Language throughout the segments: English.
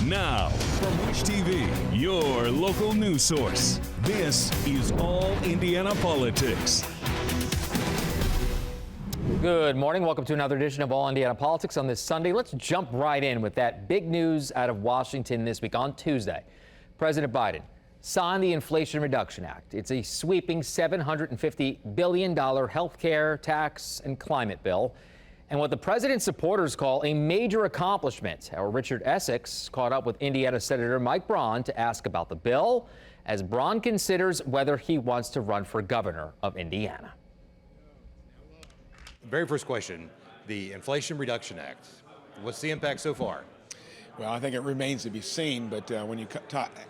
Now, from Wish TV, your local news source, this is All Indiana Politics. Good morning. Welcome to another edition of All Indiana Politics on this Sunday. Let's jump right in with that big news out of Washington this week. On Tuesday, President Biden signed the Inflation Reduction Act. It's a sweeping $750 billion health care, tax, and climate bill, and what the president's supporters call a major accomplishment. Our Richard Essex caught up with Indiana Senator Mike Braun to ask about the bill, as Braun considers whether he wants to run for governor of Indiana. Very first question, the Inflation Reduction Act, what's the impact so far? Well, I think it remains to be seen, but when you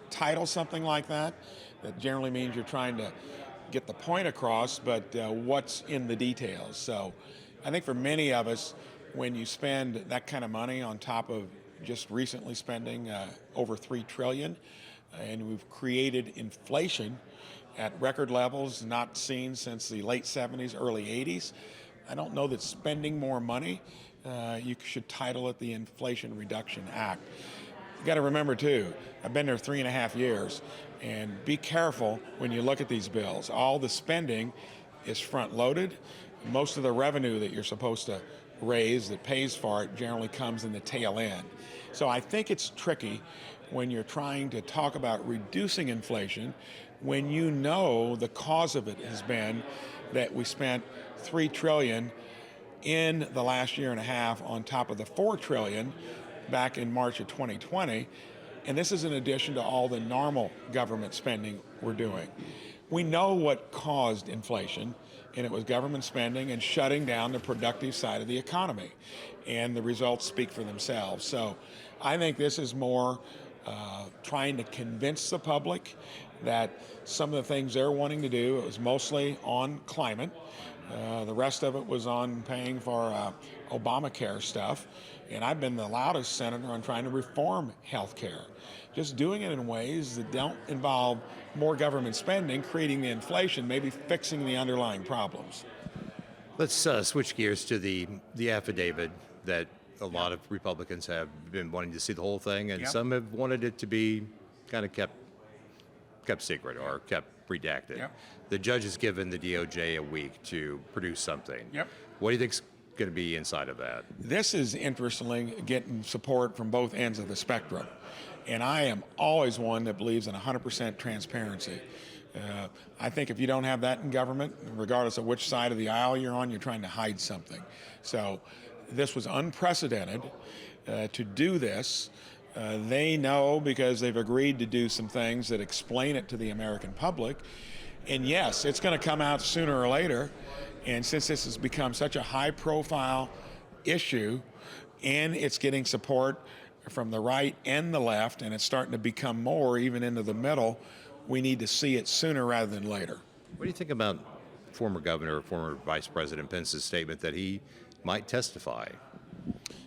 title something like that, that generally means you're trying to get the point across, but what's in the details. So I think for many of us, when you spend that kind of money on top of just recently spending over $3 trillion, and we've created inflation at record levels not seen since the late 70s, early 80s, I don't know that spending more money, you should title it the Inflation Reduction Act. You got to remember too, I've been there 3.5 years, and be careful when you look at these bills. All the spending is front-loaded. Most of the revenue that you're supposed to raise that pays for it generally comes in the tail end. So I think it's tricky when you're trying to talk about reducing inflation when you know the cause of it has been that we spent $3 trillion in the last year and a half on top of the $4 trillion back in March of 2020. And this is in addition to all the normal government spending we're doing. We know what caused inflation, and it was government spending and shutting down the productive side of the economy. And the results speak for themselves. So I think this is more trying to convince the public that some of the things they're wanting to do, it was mostly on climate. The rest of it was on paying for Obamacare stuff. And I've been the loudest senator on trying to reform health care. Just doing it in ways that don't involve more government spending, creating the inflation, maybe fixing the underlying problems. Let's switch gears to the affidavit that a lot of Republicans have been wanting to see the whole thing, and some have wanted it to be kind of kept secret or kept redacted. Yep. The judge has given the DOJ a week to produce something. Yep. What do you think's going to be inside of that? This is interestingly getting support from both ends of the spectrum. And I am always one that believes in 100% transparency. I think if you don't have that in government, regardless of which side of the aisle you're on, you're trying to hide something. So this was unprecedented to do this. They know because they've agreed to do some things that explain it to the American public. And yes, it's going to come out sooner or later. And since this has become such a high-profile issue, and it's getting support from the right and the left, and it's starting to become more even into the middle, we need to see it sooner rather than later. What do you think about former Governor, former Vice President Pence's statement that he might testify?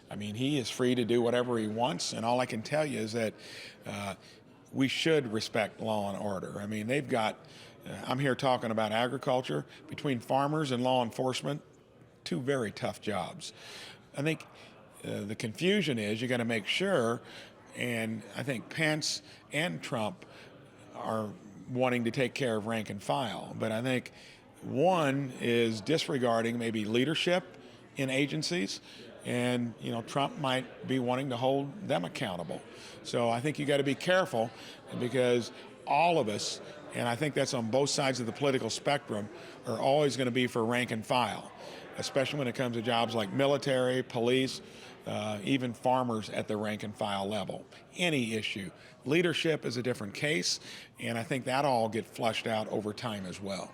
I mean, he is free to do whatever he wants, and all I can tell you is that we should respect law and order. I mean, they've got, I'm here talking about agriculture, between farmers and law enforcement, two very tough jobs. I think the confusion is you got to make sure, and I think Pence and Trump are wanting to take care of rank and file, but I think one is disregarding maybe leadership in agencies, and Trump might be wanting to hold them accountable. So I think you got to be careful, because all of us, and I think that's on both sides of the political spectrum, are always going to be for rank and file, especially when it comes to jobs like military, police, even farmers at the rank and file level. Any issue. Leadership is a different case, and I think that all get flushed out over time as well.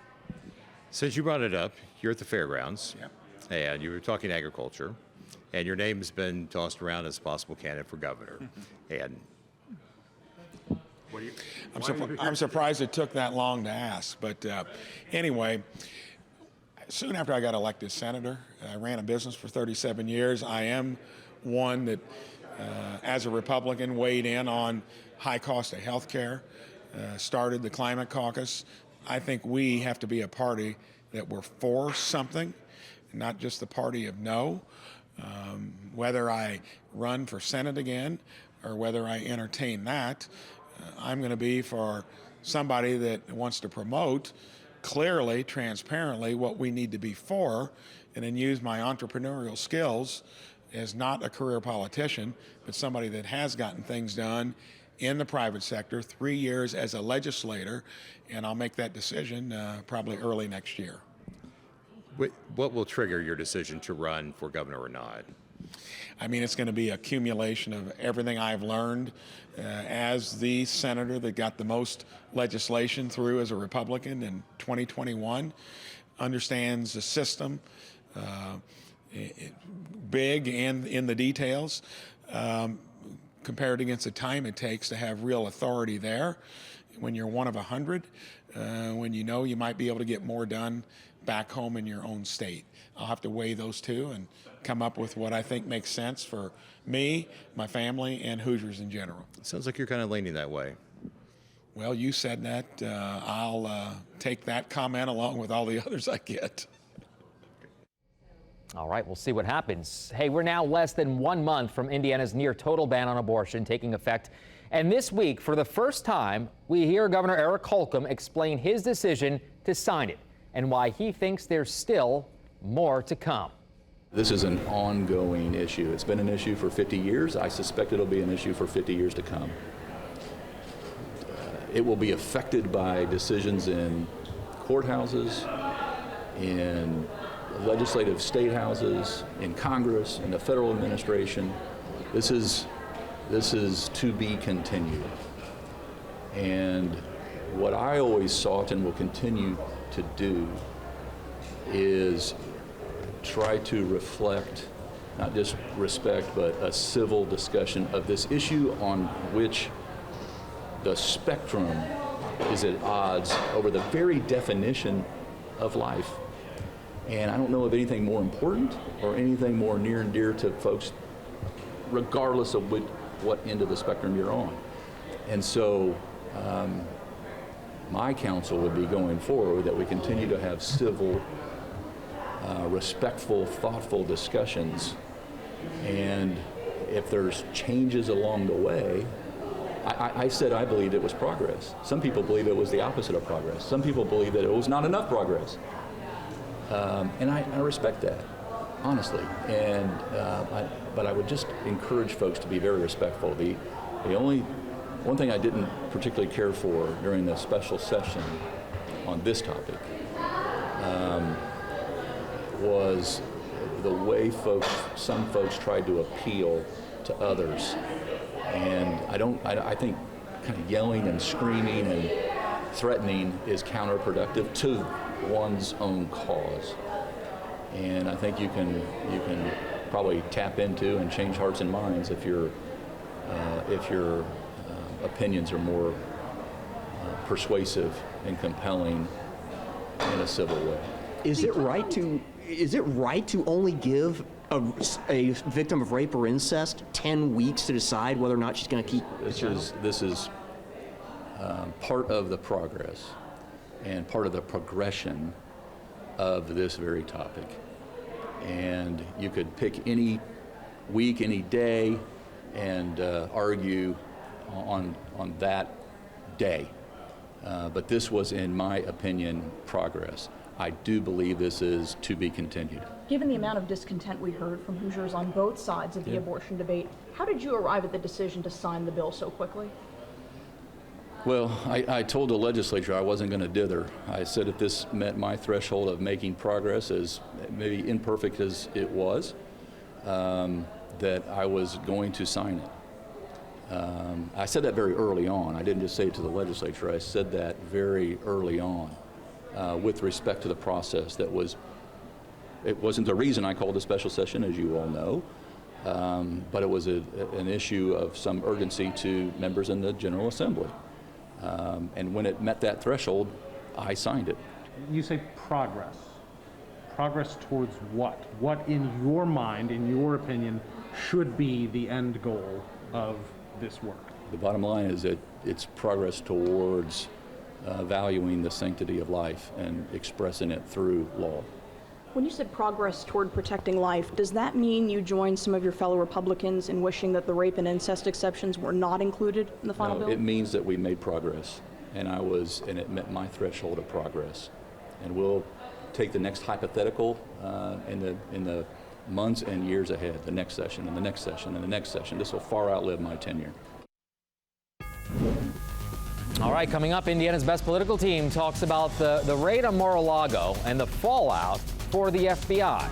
Since you brought it up, you're at the fairgrounds, Yep. and you were talking agriculture, and your name has been tossed around as a possible candidate for governor. And I'm surprised it took that long to ask, but anyway, soon after I got elected senator, I ran a business for 37 years. I am one that, as a Republican, weighed in on high cost of health care, started the Climate Caucus. I think we have to be a party that we're for something, not just the party of no. Whether I run for Senate again or whether I entertain that. I'm going to be for somebody that wants to promote clearly, transparently what we need to be for, and then use my entrepreneurial skills as not a career politician, but somebody that has gotten things done in the private sector, 3 years as a legislator, and I'll make that decision probably early next year. What will trigger your decision to run for governor or not? I mean, it's going to be accumulation of everything I've learned as the senator that got the most legislation through as a Republican in 2021, understands the system, big and in the details, compared against the time it takes to have real authority there. When you're one of 100, when you know you might be able to get more done back home in your own state. I'll have to weigh those two and come up with what I think makes sense for me, my family, and Hoosiers in general. Sounds like you're kind of leaning that way. Well, you said that. I'll take that comment along with all the others I get. All right, we'll see what happens. Hey, we're now less than 1 month from Indiana's near total ban on abortion taking effect. And this week, for the first time, we hear Governor Eric Holcomb explain his decision to sign it and why he thinks there's still more to come. This is an ongoing issue. It's been an issue for 50 years. I suspect it'll be an issue for 50 years to come. It will be affected by decisions in courthouses, in legislative state houses, in Congress, in the federal administration. This is to be continued. And what I always sought and will continue to do is try to reflect not just respect, but a civil discussion of this issue on which the spectrum is at odds over the very definition of life. And I don't know of anything more important or anything more near and dear to folks, regardless of what end of the spectrum you're on. And so my counsel would be going forward that we continue to have civil, respectful, thoughtful discussions. And if there's changes along the way, I said I believed it was progress. Some people believe it was the opposite of progress. Some people believe that it was not enough progress. And I respect that, honestly. And but I would just encourage folks to be very respectful. The only one thing I didn't particularly care for during the special session on this topic was the way some folks tried to appeal to others. And I think kind of yelling and screaming and threatening is counterproductive to one's own cause. And I think you can probably tap into and change hearts and minds if your opinions are more persuasive and compelling in a civil way. Is it right to only give a victim of rape or incest 10 weeks to decide whether or not she's going to keep This is part of the progress and part of the progression of this very topic. And you could pick any week, any day, and argue on that day. But this was, in my opinion, progress. I do believe this is to be continued. Given the amount of discontent we heard from Hoosiers on both sides of the abortion debate, how did you arrive at the decision to sign the bill so quickly? Well, I told the legislature I wasn't going to dither. I said if this met my threshold of making progress, as maybe imperfect as it was, that I was going to sign it. I said that very early on. I didn't just say it to the legislature. I said that very early on with respect to the process. It wasn't the reason I called a special session, as you all know, but it was an issue of some urgency to members in the General Assembly. And when it met that threshold, I signed it. You say progress. Progress towards what? What, in your mind, in your opinion, should be the end goal of this work? The bottom line is that it's progress towards valuing the sanctity of life and expressing it through law. When you said progress toward protecting life, does that mean you join some of your fellow Republicans in wishing that the rape and incest exceptions were not included in the final bill? It means that we made progress, and it met my threshold of progress. And we'll take the next hypothetical in the months and years ahead, the next session and the next session and the next session. This will far outlive my tenure. All right, coming up, Indiana's best political team talks about the raid on Mar-A-Lago and the fallout for the FBI.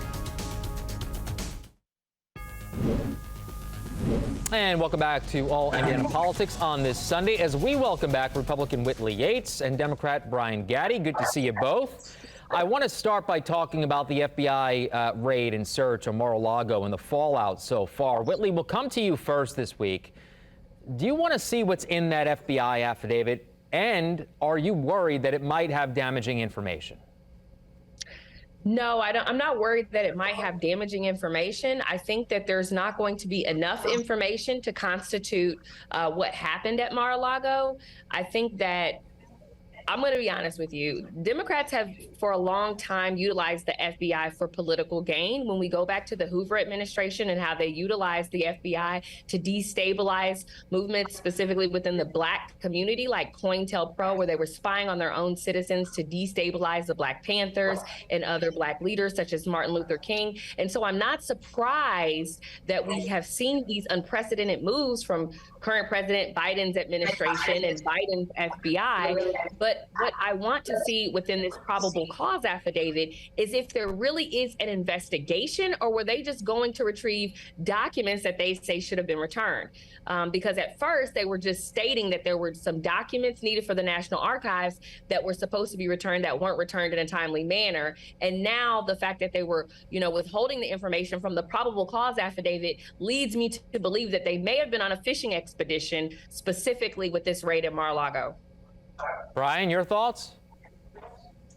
And welcome back to All Indiana Politics on this Sunday as we welcome back Republican Whitley Yates and Democrat Brian Gaddy. Good to see you both. I want to start by talking about the FBI raid and search on Mar-A-Lago and the fallout so far. Whitley, we'll come to you first this week. Do you want to see what's in that FBI affidavit, and are you worried that it might have damaging information? No, I don't. I'm not worried that it might have damaging information. I think that there's not going to be enough information to constitute what happened at Mar-a-Lago. I think that I'm going to be honest with you. Democrats have for a long time utilized the FBI for political gain. When we go back to the Hoover administration and how they utilized the FBI to destabilize movements specifically within the Black community, like COINTELPRO, where they were spying on their own citizens to destabilize the Black Panthers and other Black leaders such as Martin Luther King. And so I'm not surprised that we have seen these unprecedented moves from current President Biden's administration and Biden's FBI. But what I want to see within this probable cause affidavit is if there really is an investigation, or were they just going to retrieve documents that they say should have been returned? Because at first they were just stating that there were some documents needed for the National Archives that were supposed to be returned that weren't returned in a timely manner. And now the fact that they were, withholding the information from the probable cause affidavit leads me to believe that they may have been on a fishing expedition specifically with this raid at Mar-a-Lago. Brian, your thoughts?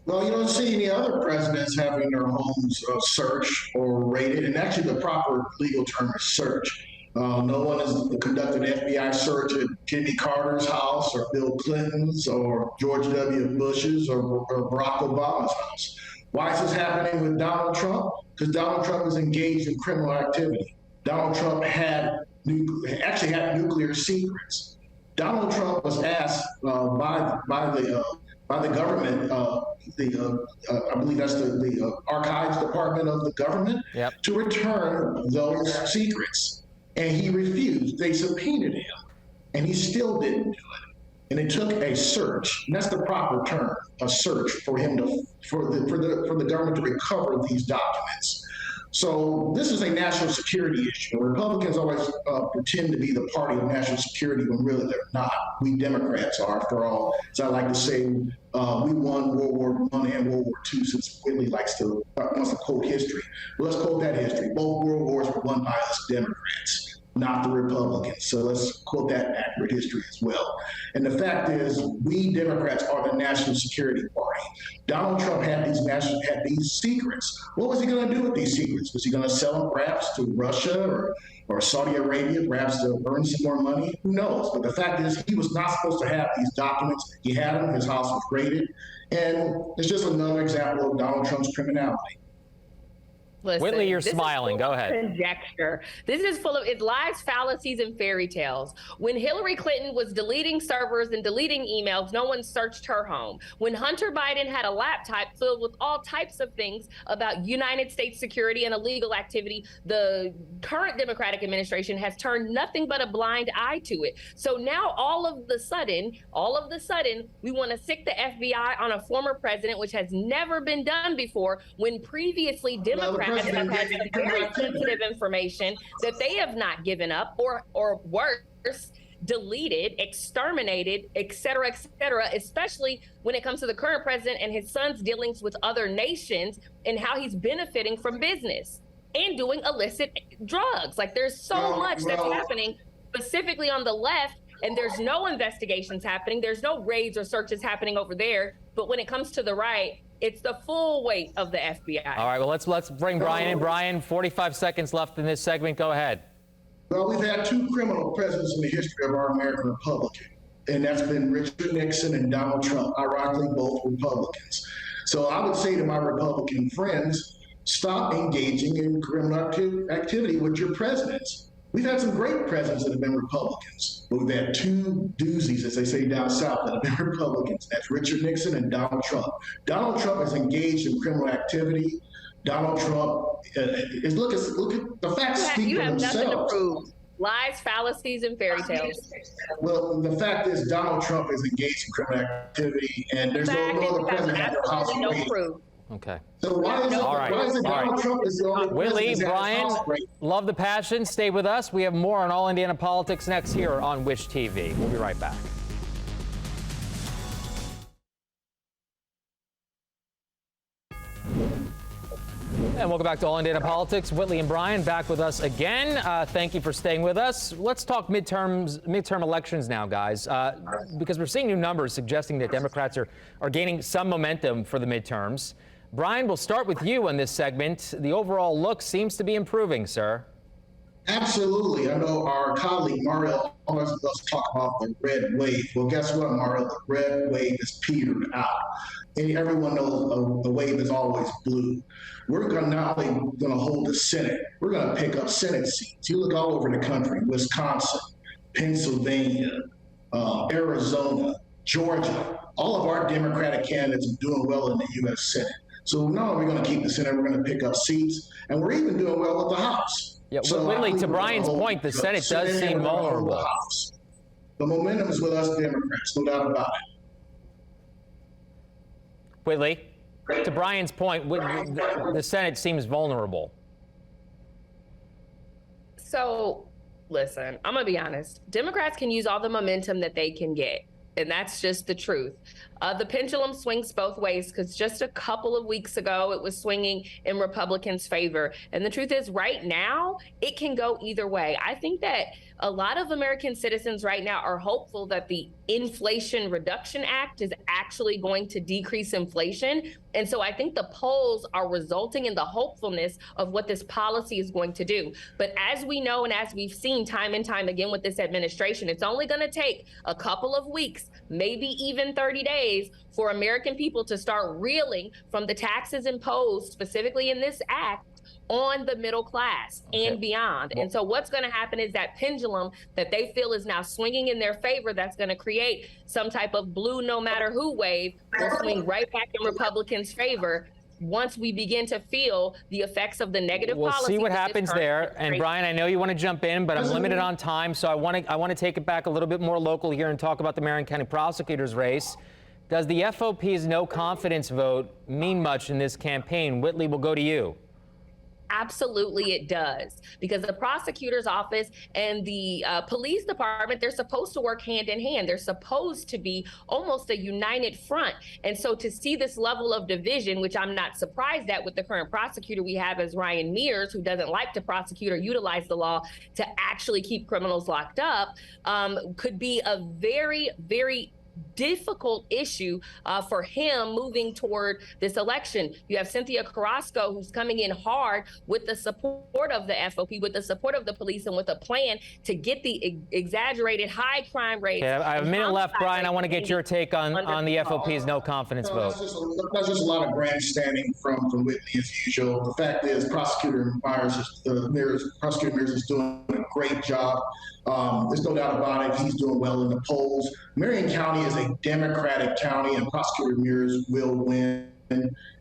Well, you don't see any other presidents having their homes searched or raided, and actually the proper legal term is search. No one has conducted an FBI search at Jimmy Carter's house or Bill Clinton's or George W. Bush's or Barack Obama's house. Why is this happening with Donald Trump? Because Donald Trump is engaged in criminal activity. Donald Trump actually had nuclear secrets. Donald Trump was asked by the government, I believe that's the Archives Department of the government, to return those secrets, and he refused. They subpoenaed him, and he still didn't do it. And it took a search, and that's the proper term, a search for him for the government to recover these documents. So this is a national security issue. Republicans always pretend to be the party of national security when really they're not. We Democrats are, after all. As I like to say, we won World War I and World War II, since Whitley wants to quote history. Well, let's quote that history. Both world wars were won by us Democrats, not the Republicans. So let's quote that accurate history as well. And the fact is, we Democrats are the national security party. Donald Trump had these secrets. What was he going to do with these secrets? Was he going to sell them perhaps to Russia or Saudi Arabia, perhaps to earn some more money? Who knows? But the fact is, he was not supposed to have these documents. He had them. His house was raided. And it's just another example of Donald Trump's criminality. Listen, Whitley, you're smiling. Go ahead. Conjecture. This is full of lies, fallacies, and fairy tales. When Hillary Clinton was deleting servers and deleting emails, no one searched her home. When Hunter Biden had a laptop filled with all types of things about United States security and illegal activity, the current Democratic administration has turned nothing but a blind eye to it. So now all of the sudden, we want to sic the FBI on a former president, which has never been done before, when previously Democrats have had some very sensitive information that they have not given up, or worse, deleted, exterminated, et cetera, especially when it comes to the current president and his son's dealings with other nations and how he's benefiting from business and doing illicit drugs. Like, there's so much that's happening specifically on the left, and there's no investigations happening. There's no raids or searches happening over there. But when it comes to the right, it's the full weight of the FBI. All right, well, let's bring Brian in. Brian, 45 seconds left in this segment. Go ahead. Well, we've had two criminal presidents in the history of our American Republic, and that's been Richard Nixon and Donald Trump, ironically both Republicans. So I would say to my Republican friends, Stop engaging in criminal activity with your presidents. We've had some great presidents that have been Republicans, but we've had two doozies, as they say down south, that have been Republicans. That's Richard Nixon and Donald Trump. Donald Trump is engaged in criminal activity. Donald Trump look at the facts speak for themselves. You have nothing to prove. Lies, fallacies, and fairy tales. Well, the fact is Donald Trump is engaged in criminal activity, and there's no other president at their house no proof. Okay. So why is it Donald Trump is the only Whitley, president Brian, love the passion. Stay with us. We have more on All Indiana Politics next here on Wish TV. We'll be right back. And welcome back to All Indiana Politics. Whitley and Brian back with us again. Thank you for staying with us. Let's talk midterm elections now, guys, because we're seeing new numbers suggesting that Democrats are gaining some momentum for the midterms. Brian, we'll start with you on this segment. The overall look seems to be improving, sir. Absolutely. I know our colleague Mario always loves to talk about the red wave. Well, guess what, Mario? The red wave is petered out. And everyone knows the wave is always blue. We're not only going to hold the Senate, we're going to pick up Senate seats. You look all over the country, Wisconsin, Pennsylvania, Arizona, Georgia. All of our Democratic candidates are doing well in the U.S. Senate. So not only are we going to keep the Senate, we're going to pick up seats, and we're even doing well with the House. Yeah, so Whitley, to Brian's point, the Senate does seem vulnerable. The momentum is with us Democrats, no doubt about it. Whitley, to Brian's point, the Senate seems vulnerable. So, listen, I'm going to be honest. Democrats can use all the momentum that they can get, and that's just the truth. The pendulum swings both ways, because just a couple of weeks ago, it was swinging in Republicans' favor. And the truth is, right now, it can go either way. I think that a lot of American citizens right now are hopeful that the Inflation Reduction Act is actually going to decrease inflation. And so I think the polls are resulting in the hopefulness of what this policy is going to do. But as we know, and as we've seen time and time again with this administration, it's only going to take a couple of weeks, maybe even 30 days, for American people to start reeling from the taxes imposed, specifically in this act, on the middle class and beyond. And so what's going to happen is that pendulum that they feel is now swinging in their favor, that's going to create some type of blue no matter who wave, will swing right back in Republicans' favor once we begin to feel the effects of the negative policy. We'll see what happens there. And Brian, I know you want to jump in, but I'm limited on time, so I want to take it back a little bit more local here and talk about the Marion County prosecutor's race. Does the FOP's no confidence vote mean much in this campaign? Whitley, will go to you. Absolutely, it does, because the prosecutor's office and the police department, they're supposed to work hand in hand. They're supposed to be almost a united front. And so to see this level of division, which I'm not surprised at with the current prosecutor we have as Ryan Mears, who doesn't like to prosecute or utilize the law to actually keep criminals locked up, could be a very, very difficult issue for him moving toward this election. You have Cynthia Carrasco, who's coming in hard with the support of the FOP, with the support of the police, and with a plan to get the exaggerated high crime rates. Okay, I have a minute left, Brian. I want to get your take on the FOP's no confidence vote. That's just a lot of grandstanding from Whitney as usual. The fact is, Prosecutor Mears is doing a great job. There's no doubt about it. He's doing well in the polls. Marion County is a Democratic county, and Prosecutor Mears will win.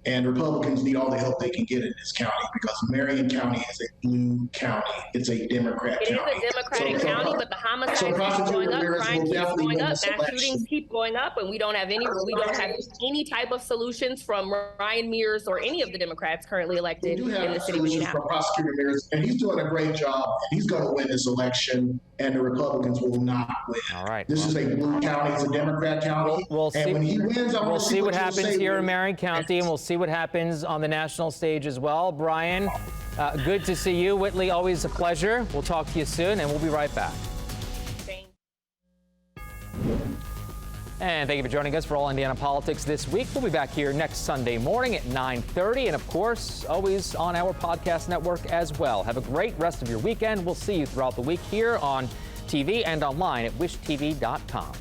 And Republicans need all the help they can get in this county, because Marion County is a blue county. It's a Democrat county. It is a Democratic county, but the homicides keep going up, crime keeps going up, mass shootings keep going up, and we don't have any type of solutions from Ryan Mears or any of the Democrats currently elected in the city of Indianapolis. From Prosecutor Mears, and he's doing a great job. He's going to win this election, and the Republicans will not win. All right. This is a blue county. It's a Democrat county. We'll see. When he wins, we'll see what happens here in Marion County, and we'll see what happens on the national stage as well. Brian, good to see you. Whitley, always a pleasure. We'll talk to you soon, and we'll be right back. And thank you for joining us for All Indiana Politics this week. We'll be back here next Sunday morning at 9:30, and of course, always on our podcast network as well. Have a great rest of your weekend. We'll see you throughout the week here on TV and online at wishtv.com.